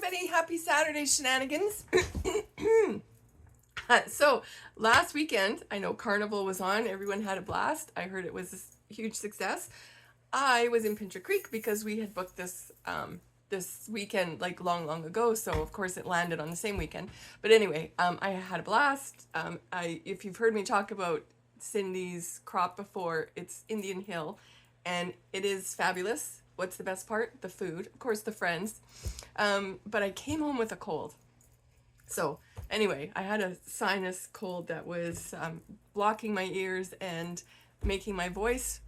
everybody. Happy Saturday shenanigans. So, last weekend, I know Carnival was on. Everyone had a blast. I heard it was a huge success. I was in Pincher Creek because we had booked this weekend like long ago. So of course it landed on the same weekend. But anyway, I had a blast. If you've heard me talk about Cindy's crop before, it's Indian Hill, and it is fabulous. What's the best part? The food, of course, the friends. But I came home with a cold. So anyway, I had a sinus cold that was blocking my ears and making my voice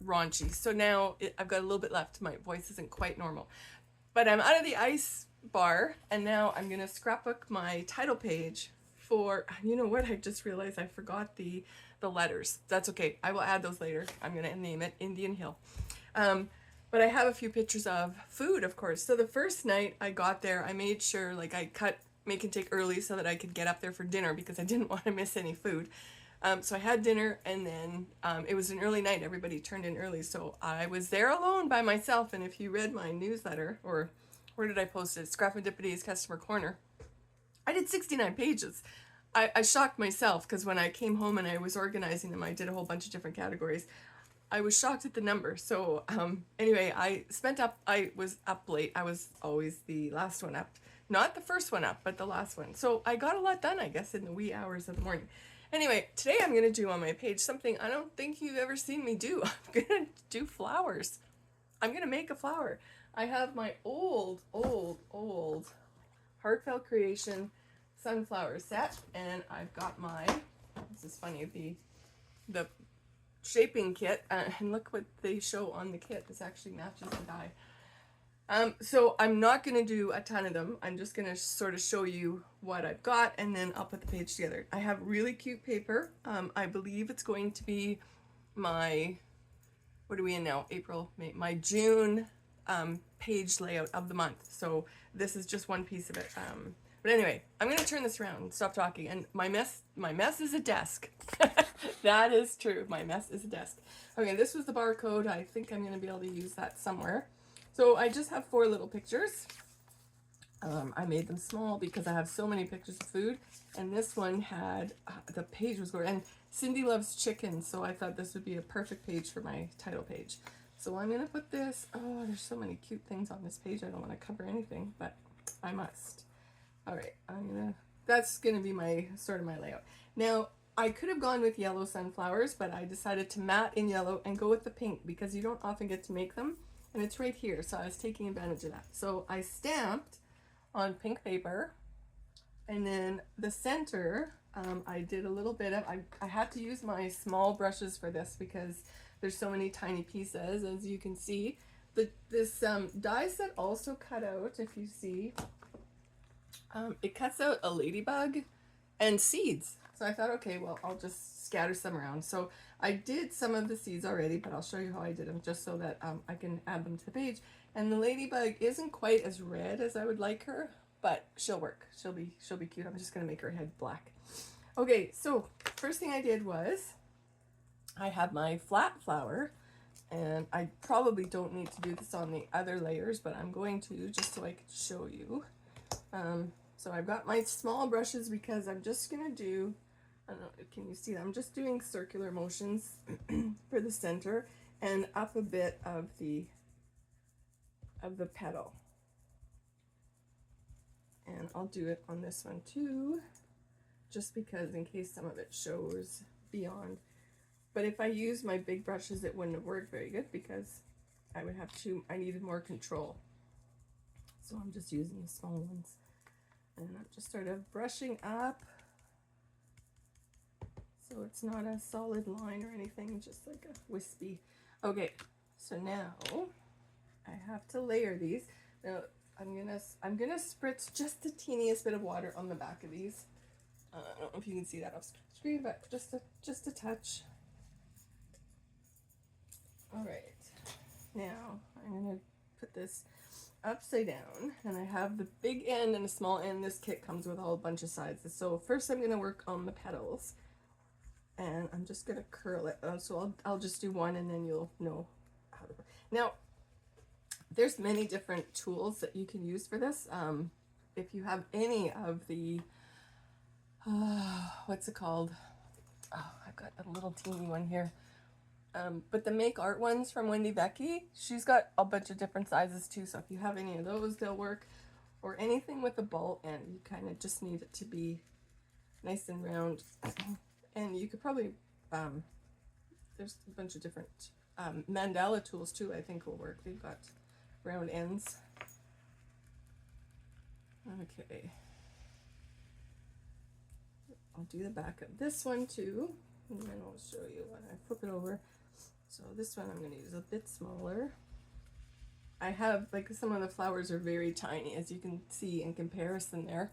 raunchy. So now I've got a little bit left. My voice isn't quite normal. But I'm out of the ice bar, and now I'm going to scrapbook my title page for, you know what, I just realized I forgot the letters. That's okay. I will add those later. I'm going to name it Indian Hill. But I have a few pictures of food, of course. So the first night I got there, I made sure, like, I cut make and take early so that I could get up there for dinner because I didn't want to miss any food. So I had dinner, and then it was an early night. Everybody turned in early, so I was there alone by myself. And if you read my newsletter, or where did I post it? Scrapindipity's Customer Corner. I did 69 pages. I shocked myself because when I came home and I was organizing them, I did a whole bunch of different categories. I was shocked at the number. So anyway, I was up late. I was always the last one up. Not the first one up, but the last one. So I got a lot done, I guess, in the wee hours of the morning. Anyway, today I'm going to do on my page something I don't think you've ever seen me do. I'm going to do flowers. I'm going to make a flower. I have my old Heartfelt Creation sunflower set, and I've got this is funny, the shaping kit, and look what they show on the kit. This actually matches the die. So I'm not going to do a ton of them. I'm just going to sort of show you what I've got, and then I'll put the page together. I have really cute paper. I believe it's going to be my, what are we in now? April, May, my June page layout of the month. So this is just one piece of it. But anyway, I'm going to turn this around and stop talking. And my mess is a desk. That is true. My mess is a desk. Okay, this was the barcode. I think I'm going to be able to use that somewhere. So I just have 4 little pictures. I made them small because I have so many pictures of food. And this one had, the page was gorgeous. And Cindy loves chicken, so I thought this would be a perfect page for my title page. So I'm going to put this, oh, there's so many cute things on this page. I don't want to cover anything, but I must. All right, that's going to be my layout. Now, I could have gone with yellow sunflowers, but I decided to matte in yellow and go with the pink because you don't often get to make them. And it's right here, so I was taking advantage of that. So I stamped on pink paper, and then the center, I did a little bit of, I had to use my small brushes for this because there's so many tiny pieces, as you can see. This die set also cut out, if you see, it cuts out a ladybug and seeds. So I thought, okay, well, I'll just scatter some around. So I did some of the seeds already, but I'll show you how I did them just so that I can add them to the page. And the ladybug isn't quite as red as I would like her, but she'll work. She'll be cute. I'm just gonna make her head black. Okay, so first thing I did was I have my flat flower, and I probably don't need to do this on the other layers, but I'm going to just so I can show you. So I've got my small brushes because I'm just gonna do, I don't know, can you see that? I'm just doing circular motions for the center and up a bit of the petal. And I'll do it on this one too, just because in case some of it shows beyond. But if I use my big brushes, it wouldn't have worked very good because I needed more control. So I'm just using the small ones. And I'm just sort of brushing up so it's not a solid line or anything, just like a wispy. Okay, so now I have to layer these. Now I'm gonna spritz just the teeniest bit of water on the back of these. I don't know if you can see that off screen, but just a touch. All right, now I'm gonna put this upside down, and I have the big end and a small end. This kit comes with a whole bunch of sides. So first I'm going to work on the petals, and I'm just going to curl it. So I'll just do one, and then you'll know how to. Now There's many different tools that you can use for this. If you have any of the, what's it called? Oh, I've got a little teeny one here. But the Make Art ones from Wendy Becky, she's got a bunch of different sizes too. So if you have any of those, they'll work. Or anything with a ball end, you kind of just need it to be nice and round. And you could probably, there's a bunch of different mandala tools too, I think will work. They've got round ends. Okay. I'll do the back of this one too, and then I'll show you when I flip it over. So this one I'm going to use a bit smaller. I have, like, some of the flowers are very tiny, as you can see in comparison there.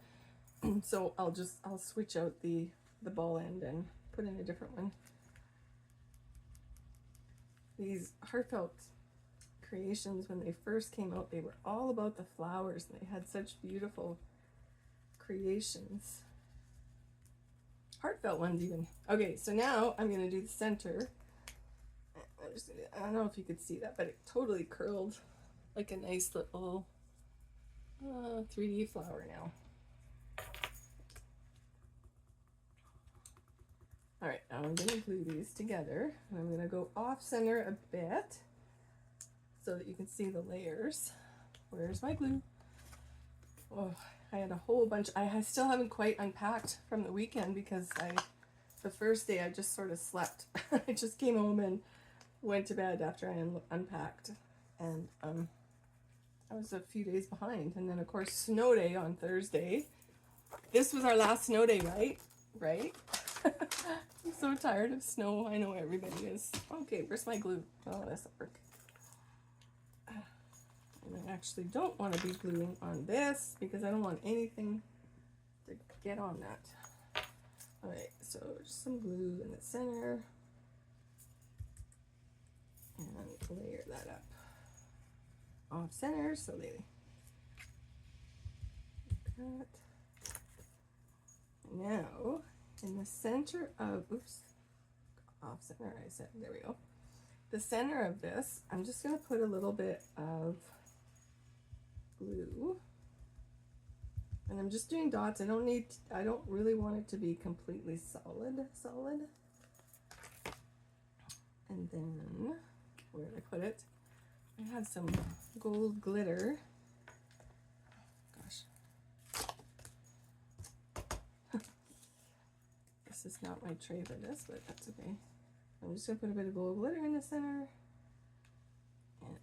So I'll switch out the ball end and put in a different one. These Heartfelt creations, when they first came out, they were all about the flowers, and they had such beautiful creations. Heartfelt ones even. Okay, so now I'm going to do the center. I don't know if you could see that, but it totally curled like a nice little 3D flower now. All right, now I'm going to glue these together, and I'm going to go off center a bit so that you can see the layers. Where's my glue? Oh, I had a whole bunch. I still haven't quite unpacked from the weekend because the first day I just sort of slept. I just came home and went to bed after I unpacked, and I was a few days behind. And then of course snow day on Thursday. This was our last snow day, right? I'm so tired of snow. I know everybody is. Okay, where's my glue? Oh, this will work. And I actually don't want to be gluing on this because I don't want anything to get on that. Alright, so just some glue in the center. And layer that up off center so they like that. Now in the center of, oops, off center I said, there we go. The center of this, I'm just going to put a little bit of glue, and I'm just doing dots. I don't really want it to be completely solid. And then where did I put it? I had some gold glitter. Gosh. This is not my tray for this, but that's okay. I'm just going to put a bit of gold glitter in the center and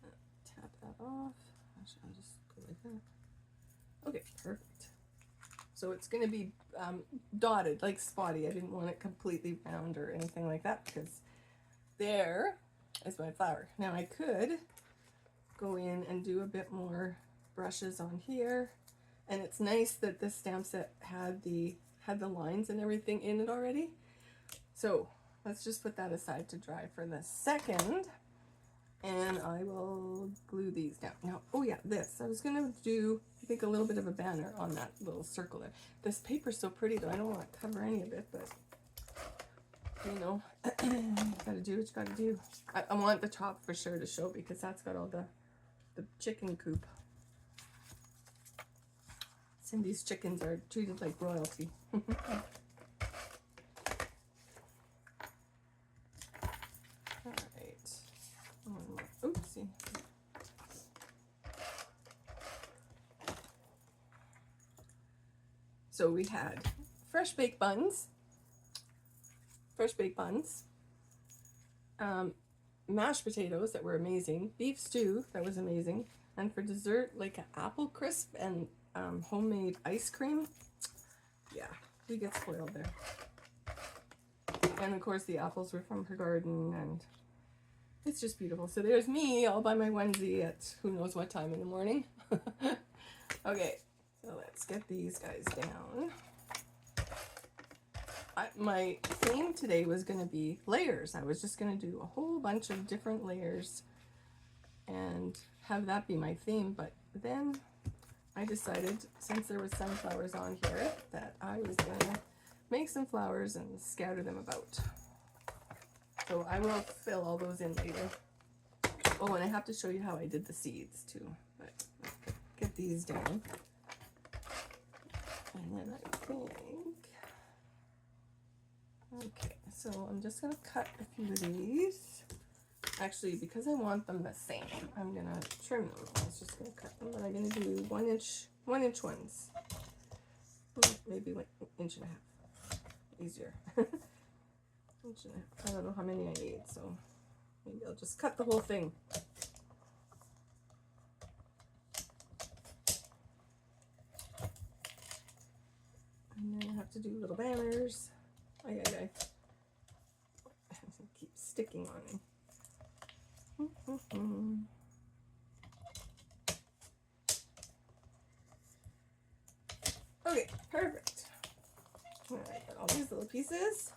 tap that off. Actually, I'll just go like that. Okay, perfect. So it's going to be dotted, like spotty. I didn't want it completely round or anything like that because there is my flower. Now I could go in and do a bit more brushes on here, and it's nice that this stamp set had the lines and everything in it already. So let's just put that aside to dry for the second, and I will glue these down. Now, oh yeah, this. I was going to do, I think, a little bit of a banner on that little circle there. This paper's so pretty, though. I don't want to cover any of it, but, you know, you gotta do what you gotta do. I want the top for sure to show because that's got all the chicken coop. Cindy's chickens are treated like royalty. Alright. Oopsie. So we had fresh baked buns, mashed potatoes that were amazing, beef stew that was amazing, and for dessert, like an apple crisp and homemade ice cream. Yeah, we get spoiled there. And of course the apples were from her garden, and it's just beautiful. So there's me all by my onesie at who knows what time in the morning. Okay, so let's get these guys down. My theme today was going to be layers. I was just going to do a whole bunch of different layers and have that be my theme, but then I decided, since there was sunflowers on here, that I was going to make some flowers and scatter them about. So I will fill all those in later. Oh, and I have to show you how I did the seeds too. But get these down. And then I think, okay, so I'm just gonna cut a few of these. Actually, because I want them the same, I'm gonna trim them. I was just gonna cut them, but I'm gonna do 1 inch ones. Maybe 1.5 inches. Easier. 1.5 inches. I don't know how many I need, so maybe I'll just cut the whole thing. And then I have to do little banners. It keeps sticking on me. Okay, perfect. Alright, got all these little pieces.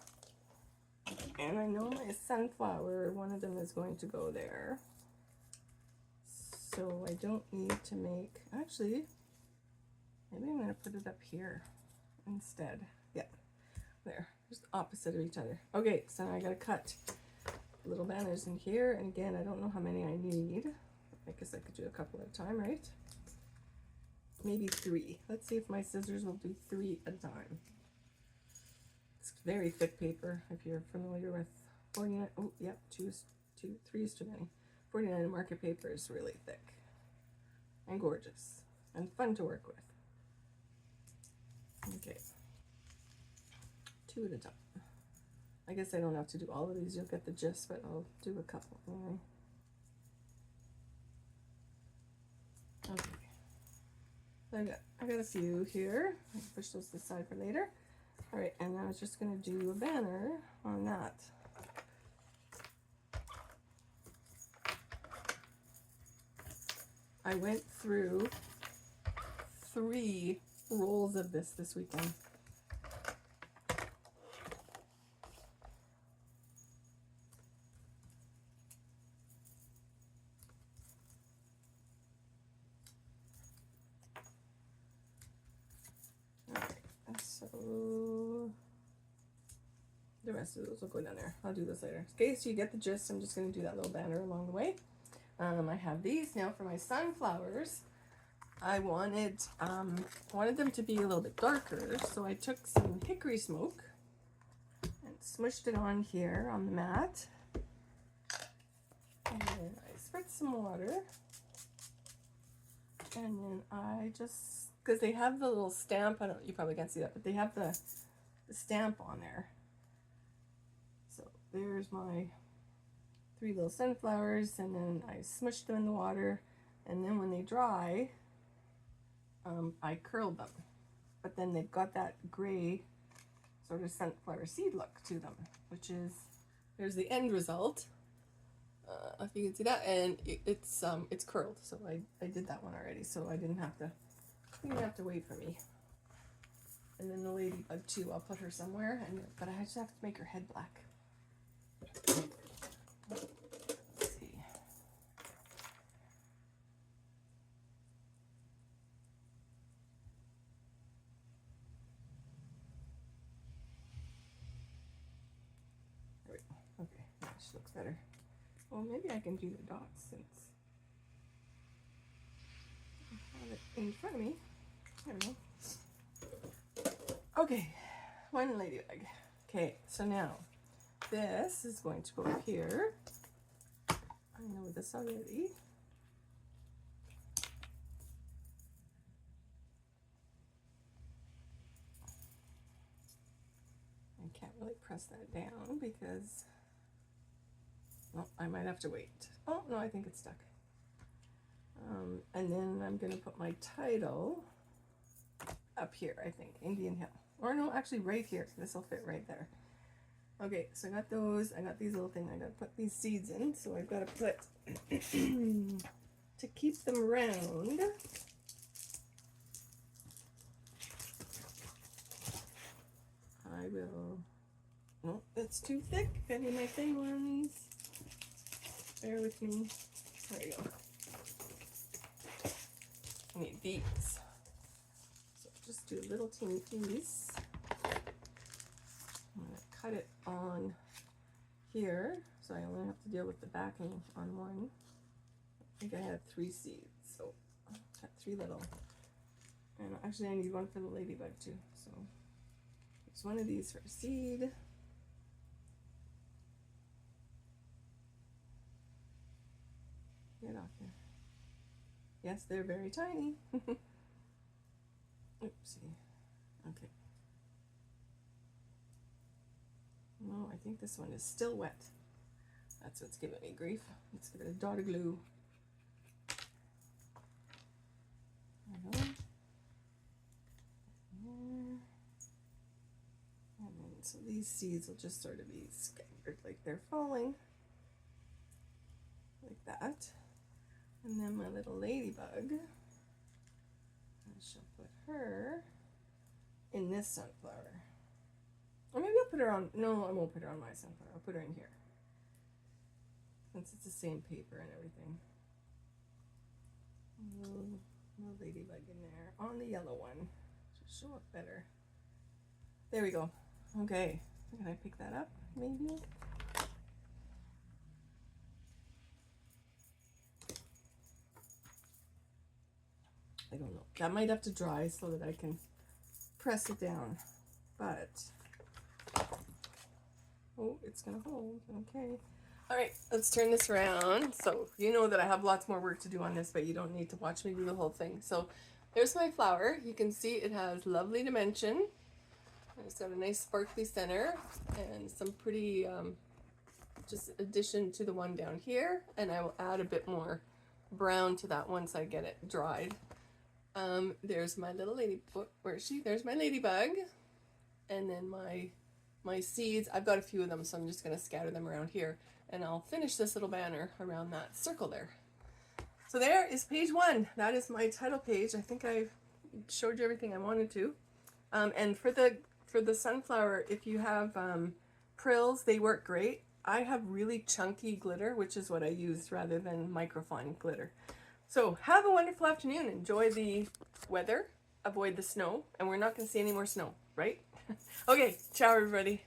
And I know my sunflower, one of them is going to go there. So I don't need to make, actually, maybe I'm going to put it up here instead. Yeah, there, just opposite of each other. Okay, so now I got to cut little banners in here, and again, I don't know how many I need. I guess I could do a couple at a time, right? Maybe 3. Let's see if my scissors will do 3 at a time. It's very thick paper, if you're familiar with 49. Oh, yep, 3 is too many. 49 market paper is really thick and gorgeous and fun to work with. Okay, 2 at a time. I guess I don't have to do all of these, you'll get the gist, but I'll do a couple anyway. Okay, so I got a few here. I can push those aside for later. All right, and I was just gonna do a banner on that. I went through 3 rolls of this weekend. So the rest of those will go down there. I'll do this later. Okay, so you get the gist. I'm just going to do that little banner along the way. I have these now for my sunflowers. I wanted them to be a little bit darker, so I took some hickory smoke and smushed it on here on the mat. And then I spritzed some water. And then I just, because they have the little stamp, I don't, you probably can't see that, but they have the stamp on there. So there's my 3 little sunflowers, and then I smushed them in the water, and then when they dry, I curled them. But then they've got that gray sort of sunflower seed look to them, which is, there's the end result. If you can see that, and it's curled, so I did that one already, so I didn't have to wait for me. And then the ladybug too, I'll put her somewhere, but I just have to make her head black. Let's see. There we go. Okay, that looks better. Well, maybe I can do the dots since I have it in front of me. There we go. Okay, one ladybug. Okay, so now this is going to go up here. I know this already. I can't really press that down because, well, I might have to wait. Oh, no, I think it's stuck. And then I'm going to put my title up here, I think, Indian Hill. Or no, actually right here. This will fit right there. Okay, so I got those. I got these little things. I got to put these seeds in. So I've got to put, to keep them round, I will, no, that's too thick. I need my thing on these. Bear with me. There you go. I need these. So just do a little teeny piece. I'm going to cut it on here, so I only have to deal with the backing on one. think I had 3 seeds, so I got 3 little. And actually I need one for the ladybug too, so there's one of these for a seed. Get off there. Yes, they're very tiny. Oopsie. Okay. No, I think this one is still wet. That's what's giving me grief. Let's give it a dot of glue. And then, so these seeds will just sort of be scattered like they're falling. Like that. And then my little ladybug, I shall put her in this sunflower. Or maybe I'll put her on, no, I won't put her on my sunflower. I'll put her in here. Since it's the same paper and everything. Little ladybug in there on the yellow one. Should show up better. There we go. Okay. Can I pick that up, maybe? I don't know. That might have to dry so that I can press it down. But, oh, it's gonna hold. Okay. All right, let's turn this around. So you know that I have lots more work to do on this, but you don't need to watch me do the whole thing. So there's my flower. You can see it has lovely dimension. It's got a nice sparkly center and some pretty just addition to the one down here. And I will add a bit more brown to that once I get it dried. There's my little ladybug. Where is she? There's my ladybug. And then my seeds. I've got a few of them, so I'm just going to scatter them around here. And I'll finish this little banner around that circle there. So there is page 1. That is my title page. I think I showed you everything I wanted to. And for the sunflower, if you have prills, they work great. I have really chunky glitter, which is what I used rather than microfine glitter. So have a wonderful afternoon. Enjoy the weather. Avoid the snow. And we're not going to see any more snow, right? Okay, ciao everybody.